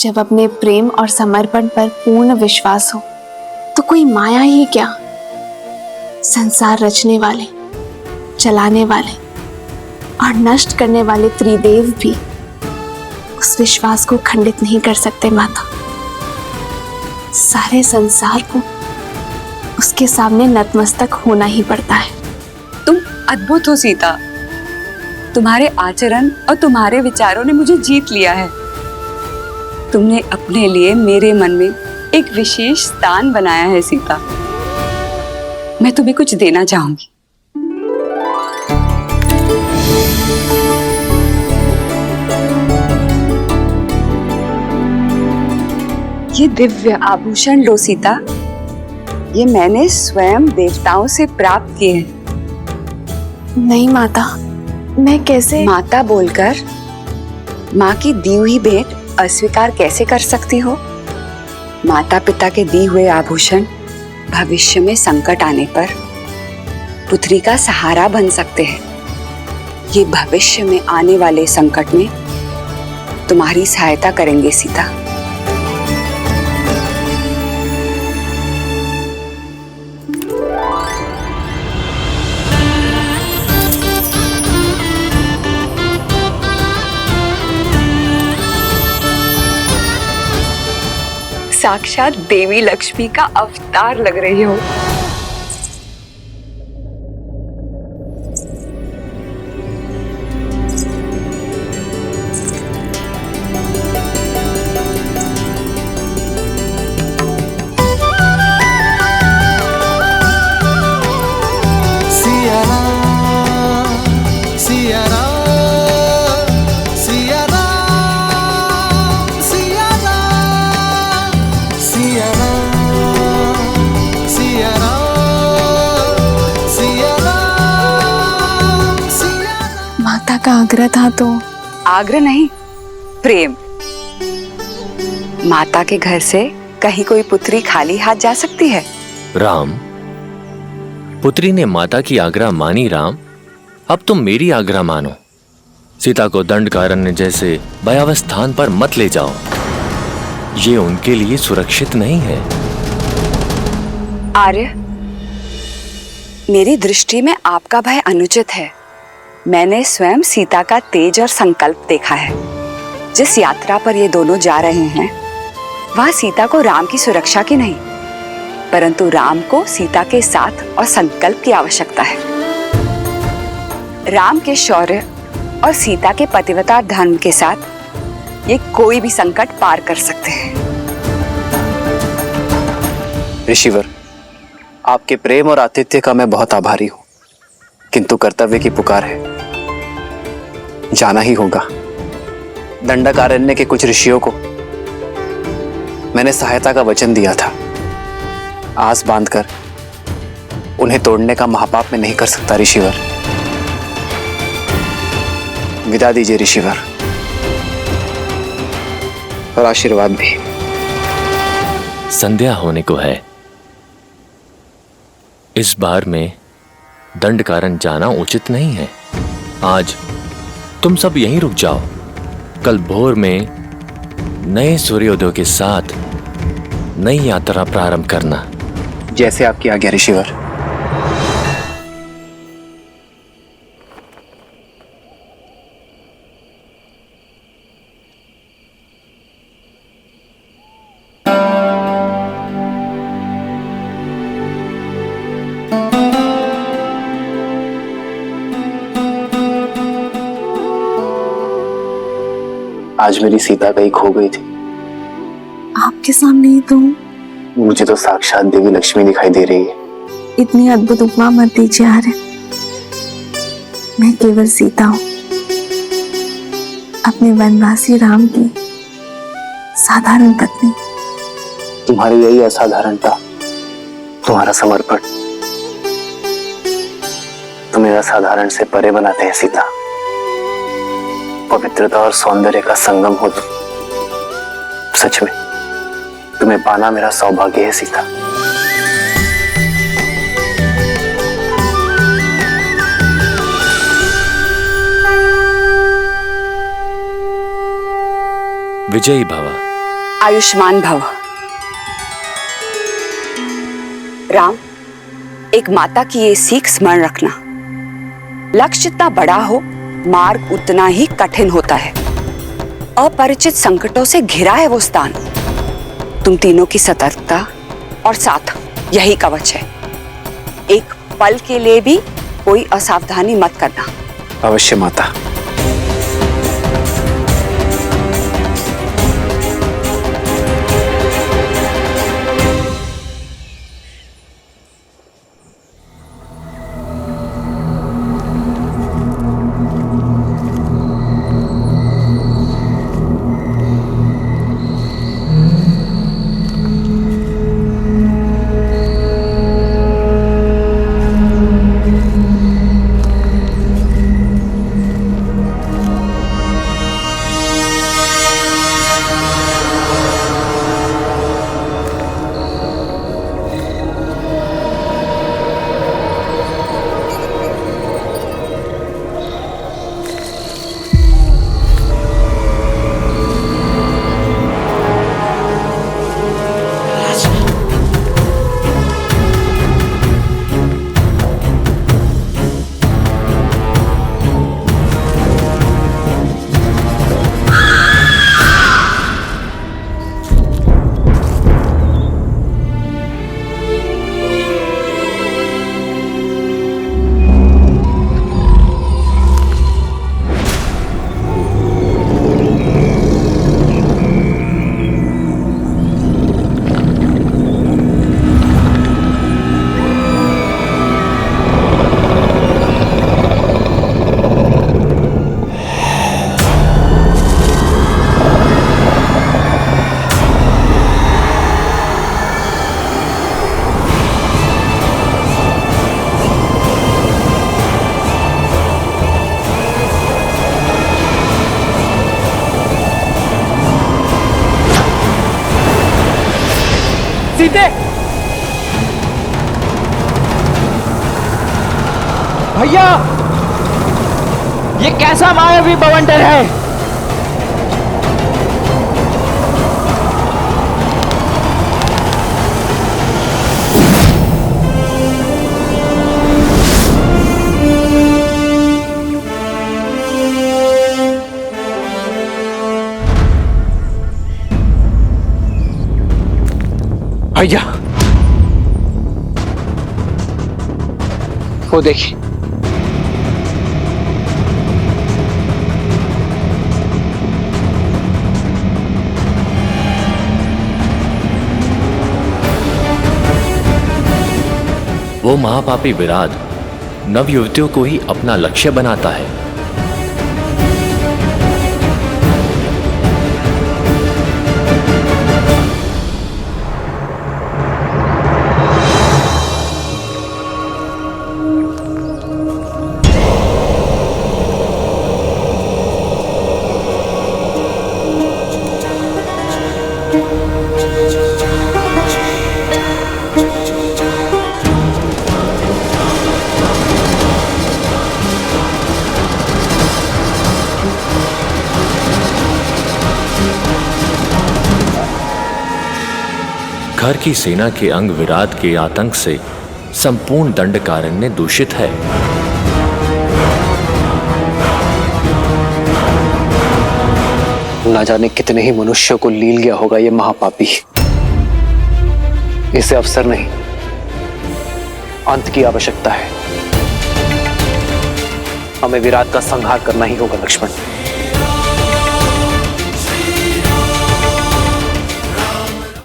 जब अपने प्रेम और समर्पण पर पूर्ण विश्वास हो तो कोई माया ही क्या, संसार रचने वाले, चलाने वाले और नष्ट करने वाले त्रिदेव भी उस विश्वास को खंडित नहीं कर सकते माता। सारे संसार को उसके सामने नतमस्तक होना ही पड़ता है। तुम अद्भुत हो सीता। तुम्हारे आचरण और तुम्हारे विचारों ने मुझे जीत लिया है। तुमने अपने लिए मेरे मन में एक विशेष स्थान बनाया है सीता। मैं तुम्हें कुछ देना चाहूंगी। ये दिव्य आभूषण लो सीता। ये मैंने स्वयं देवताओं से प्राप्त किए हैं। नहीं माता, मैं कैसे? माता बोलकर माँ की दी हुई भेंट अस्वीकार कैसे कर सकती हो? माता पिता के दिए हुए आभूषण भविष्य में संकट आने पर पुत्री का सहारा बन सकते हैं। ये भविष्य में आने वाले संकट में तुम्हारी सहायता करेंगे सीता। साक्षात देवी लक्ष्मी का अवतार लग रही हो। का आग्रह था तो? आग्रह नहीं, प्रेम। माता के घर से कहीं कोई पुत्री खाली हाथ जा सकती है? राम, पुत्री ने माता की आग्रह मानी। राम, अब तुम मेरी आग्रह मानो। सीता को दंडकारण्य जैसे भयावह स्थान पर मत ले जाओ। ये उनके लिए सुरक्षित नहीं है। आर्य, मेरी दृष्टि में आपका भय अनुचित है। मैंने स्वयं सीता का तेज और संकल्प देखा है। जिस यात्रा पर ये दोनों जा रहे हैं वहां सीता को राम की सुरक्षा की नहीं, परंतु राम को सीता के साथ और संकल्प की आवश्यकता है। राम के शौर्य और सीता के पतिव्रता धर्म के साथ ये कोई भी संकट पार कर सकते हैं। ऋषिवर, आपके प्रेम और आतिथ्य का मैं बहुत आभारी हूं, किंतु कर्तव्य की पुकार है, जाना ही होगा। दंडकारण्य के कुछ ऋषियों को मैंने सहायता का वचन दिया था। आस बांधकर उन्हें तोड़ने का महापाप मैं नहीं कर सकता ऋषिवर। विदा दीजिए ऋषिवर, और आशीर्वाद भी। संध्या होने को है। इस बार में दंडकारण्य जाना उचित नहीं है। आज तुम सब यहीं रुक जाओ। कल भोर में नए सूर्योदय के साथ नई यात्रा प्रारंभ करना। जैसे आपकी आज्ञा ऋषिवर। आज मेरी सीता कहीं खो गई थी। आपके सामने ही तो। मुझे तो साक्षात देवी लक्ष्मी दिखाई दे रही है। इतनी अद्भुत उपमा मत दीजिए आर्य। मैं केवल सीता हूँ, अपने वनवासी राम की साधारण पत्नी। तुम्हारी यही असाधारणता, तुम्हारा समर्पण तुम्हें असाधारण से परे बनाते हैं सीता। पवित्रता और सौंदर्य का संगम हो तुम। सच में तुम्हें पाना मेरा सौभाग्य है सीता। विजयी भव। आयुष्मान भव। राम, एक माता की ये सीख स्मरण रखना, लक्ष्य जितना बड़ा हो मार्ग उतना ही कठिन होता है। अपरिचित संकटों से घिरा है वो स्थान। तुम तीनों की सतर्कता और साथ यही कवच है। एक पल के लिए भी कोई असावधानी मत करना। अवश्य माता। सीते, भैया, ये कैसा मायावी बवंडर है? भैया, वो देखिए। वो महापापी विराट नवयुवतियों को ही अपना लक्ष्य बनाता है। घर की सेना के अंग विराट के आतंक से संपूर्ण दंडकारण्य दूषित है। ना जाने कितने ही मनुष्यों को लील गया होगा ये महापापी। इसे अवसर नहीं, अंत की आवश्यकता है। हमें विराट का संहार करना ही होगा लक्ष्मण।